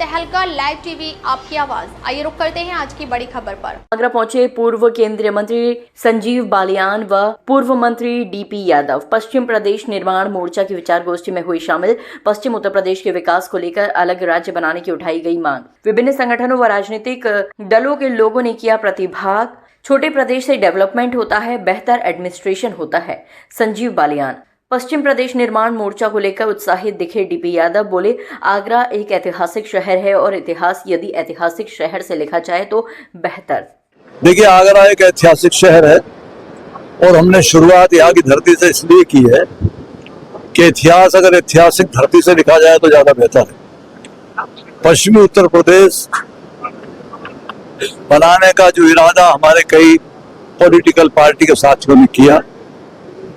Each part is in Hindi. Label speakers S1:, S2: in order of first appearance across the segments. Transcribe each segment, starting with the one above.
S1: तहलका लाइव टीवी आपकी आवाज। आइए रुक करते हैं आज की बड़ी खबर पर।
S2: आगरा पहुंचे पूर्व केंद्रीय मंत्री संजीव बालियान व पूर्व मंत्री डीपी यादव। पश्चिम प्रदेश निर्माण मोर्चा की विचार गोष्ठी में हुई शामिल। पश्चिम उत्तर प्रदेश के विकास को लेकर अलग राज्य बनाने की उठाई गई मांग। विभिन्न संगठनों व राजनीतिक दलों के लोगों ने किया प्रतिभाग। छोटे प्रदेश से डेवलपमेंट होता है, बेहतर एडमिनिस्ट्रेशन होता है। संजीव बालियान। पश्चिम प्रदेश निर्माण मोर्चा को लेकर उत्साहित दिखे डीपी यादव। बोले, आगरा एक ऐतिहासिक शहर है और इतिहास यदि ऐतिहासिक शहर से लिखा जाए तो बेहतर।
S3: देखिए, आगरा एक ऐतिहासिक शहर है और हमने शुरुआत यहाँ की धरती से इसलिए की है कि इतिहास अगर ऐतिहासिक धरती से लिखा जाए तो ज्यादा बेहतर है। पश्चिमी उत्तर प्रदेश बनाने का जो इरादा हमारे कई पॉलिटिकल पार्टी के साथियों ने किया,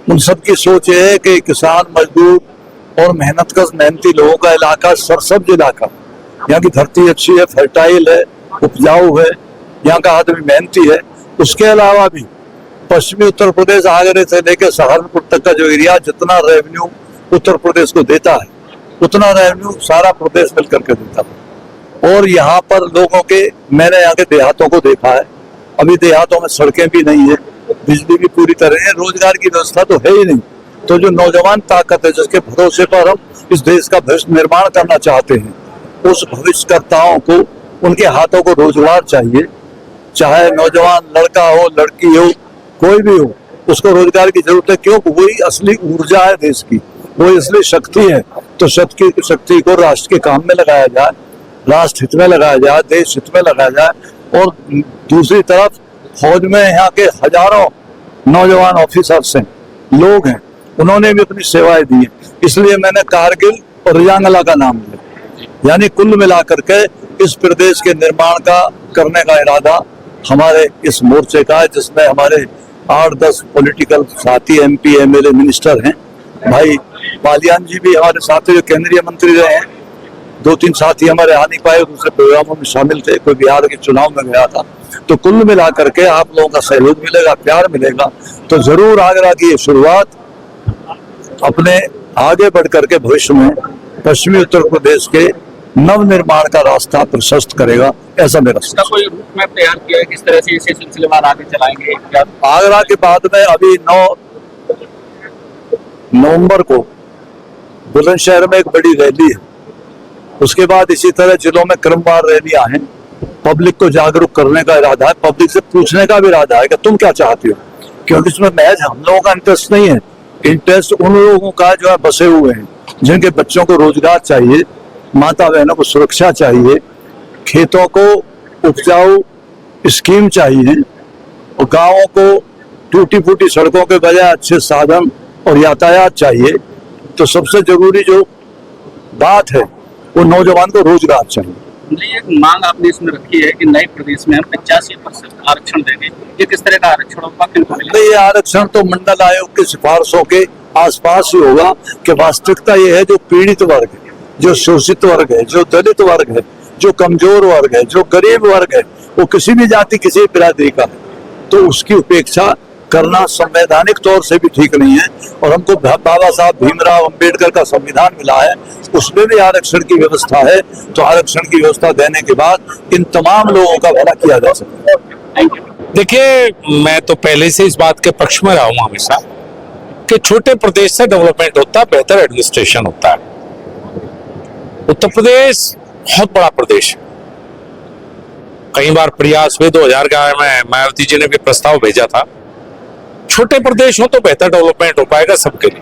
S3: उन सबकी सोच ये है कि किसान, मजदूर और मेहनती लोगों का इलाका सरसब्ज इलाका, यहाँ की धरती अच्छी है, फर्टाइल है, उपजाऊ है, यहाँ का आदमी मेहनती है। उसके अलावा भी पश्चिमी उत्तर प्रदेश आगरे से लेकर सहारनपुर तक का जो एरिया जितना रेवेन्यू उत्तर प्रदेश को देता है उतना रेवेन्यू सारा प्रदेश मिल करके देता है। और यहाँ पर लोगों के, मैंने यहाँ के देहातों को देखा है, अभी देहातों में सड़कें भी नहीं है, बिजली भी पूरी तरह है, रोजगार की व्यवस्था तो है ही नहीं। तो जो नौजवान ताकत है जिसके भरोसे पर हम इस देश का भविष्य निर्माण करना चाहते हैं, उस भविष्यकर्ताओं को, उनके हाथों को रोजगार चाहिए। चाहे नौजवान लड़का हो, लड़की हो, कोई भी हो, उसको रोजगार की जरूरत है। क्यों? वही असली ऊर्जा है देश की, वही असली शक्ति है। तो शक्ति को राष्ट्र के काम में लगाया जाए, राष्ट्र हित में लगाया जाए, देश हित में लगाया जाए। और दूसरी तरफ फौज में यहाँ के हजारों नौजवान ऑफिसर्स हैं, लोग हैं, उन्होंने भी अपनी सेवाएं दी हैं। इसलिए मैंने कारगिल और रियांगला का नाम लिया। यानी कुल मिलाकर के इस प्रदेश के निर्माण का करने का इरादा हमारे इस मोर्चे का है, जिसमें हमारे 8-10 पॉलिटिकल साथी, MP, MLA, मिनिस्टर हैं। भाई बालियान जी भी हमारे साथी जो केंद्रीय मंत्री रहे हैं। 2-3 साथी हमारे आ नहीं पाए, दूसरे प्रोग्रामों में शामिल थे, कोई बिहार के चुनाव में गया था। तो कुल मिलाकर के आप लोगों का सहयोग मिलेगा, प्यार मिलेगा, तो जरूर आगरा की ये शुरुआत अपने आगे बढ़ करके भविष्य में पश्चिमी उत्तर प्रदेश के नव निर्माण का रास्ता प्रशस्त करेगा। ऐसा मेरा
S4: इसका कोई रूट मैप तैयार किया है, किस तरह से इसे सिलसिलेवार आगे चलाएंगे?
S3: आगरा के बाद में अभी 9 नवंबर को बुलंदशहर में एक बड़ी रैली है। उसके बाद इसी तरह जिलों में क्रमवार रैलियां हैं। पब्लिक को जागरूक करने का इरादा है, पब्लिक से पूछने का भी इरादा है कि तुम क्या चाहते हो, क्योंकि इसमें महज हम लोगों का इंटरेस्ट नहीं है। इंटरेस्ट उन लोगों का जो है बसे हुए हैं, जिनके बच्चों को रोजगार चाहिए, माता बहनों को सुरक्षा चाहिए, खेतों को उपजाऊ स्कीम चाहिए, और गाँवों को टूटी फूटी सड़कों के बजाय अच्छे साधन और यातायात चाहिए। तो सबसे जरूरी जो बात है वो नौजवान को रोजगार चाहिए।
S4: एक मांग आपने इसमें रखी है कि नए प्रदेश में हम 85% आरक्षण देंगे। ये किस तरह का आरक्षण होगा?
S3: ये आरक्षण तो मंडल आयोग की सिफारिशों के आसपास ही होगा कि वास्तविकता ये है, जो पीड़ित वर्ग है, जो शोषित वर्ग है, जो दलित वर्ग है, जो कमजोर वर्ग है, जो गरीब वर्ग है, वो किसी भी जाति, किसी भी बिरादरी का है, तो उसकी उपेक्षा करना संवैधानिक तौर से भी ठीक नहीं है। और हमको बाबा साहब भीमराव अंबेडकर का संविधान मिला है, उसमें भी आरक्षण की व्यवस्था है। तो आरक्षण की व्यवस्था देने के बाद इन तमाम लोगों का भला किया जा सकता है।
S5: देखिए, मैं तो पहले से इस बात के पक्ष में रहा हूं हमेशा कि छोटे प्रदेश से डेवलपमेंट होता है, बेहतर एडमिनिस्ट्रेशन होता है। उत्तर प्रदेश बहुत बड़ा प्रदेश है। कई बार प्रयास हुए, 2011 में मायावती जी ने भी प्रस्ताव भेजा था, छोटे प्रदेश हो तो बेहतर डेवलपमेंट हो पाएगा सबके लिए।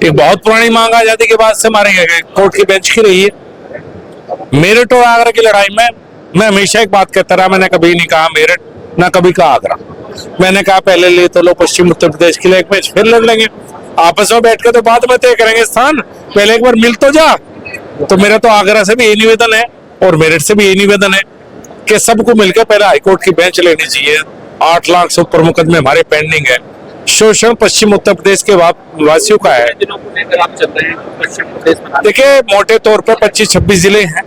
S5: एक बहुत पुरानी मांग आजादी के बाद से हमारे कोर्ट की बेंच की रही है। मेरठ और आगरा की लड़ाई में मैं हमेशा एक बात कहता रहा, मैंने कभी नहीं कहा मेरठ, ना कभी कहा आगरा। मैंने कहा पहले ले तो लो पश्चिम उत्तर प्रदेश के लिए एक मैच, फिर लड़ लेंगे आपस में बैठ के, तो बाद में तय करेंगे स्थान, पहले एक बार मिल तो जा। तो मेरा तो आगरा से भी यही निवेदन है और मेरठ से भी यही निवेदन है कि सबको मिलकर पहले हाईकोर्ट की बेंच लेनी चाहिए। 8 लाख से ऊपर मुकदमे हमारे पेंडिंग है। शोषण पश्चिम उत्तर प्रदेश के वासियों का है। देखिए, मोटे तौर पर 25-26 जिले हैं।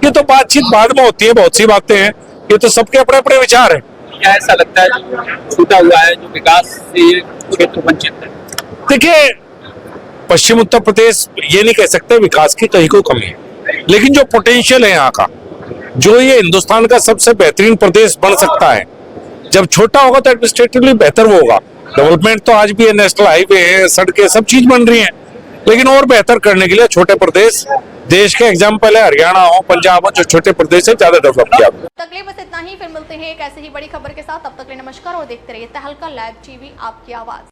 S5: ये तो बातचीत बाद में होती है, बहुत सी बातें हैं, ये तो सबके अपने अपने विचार है।
S4: क्या ऐसा लगता है जो छूटा हुआ है, जो विकास से ये क्षेत्र वंचित है?
S5: देखिए, पश्चिम उत्तर प्रदेश ये नहीं कह सकते विकास की कहीं को कमी है। लेकिन जो पोटेंशियल है यहाँ का, जो ये हिंदुस्तान का सबसे बेहतरीन प्रदेश बन सकता है, जब छोटा होगा तो एडमिनिस्ट्रेटिवली बेहतर वो होगा। डेवलपमेंट तो आज भी है, नेशनल हाईवे है, सड़कें, सब चीज बन रही हैं, लेकिन और बेहतर करने के लिए छोटे प्रदेश, देश के एग्जाम्पल है हरियाणा हो, पंजाब हो, जो छोटे प्रदेश है, ज्यादा डेवलप किया।
S1: तक लिए बस इतना ही, फिर मिलते हैं एक ऐसे ही बड़ी खबर के साथ। तब तक के लिए नमस्कार और देखते रहिए तहलका लाइव टीवी, आपकी आवाज।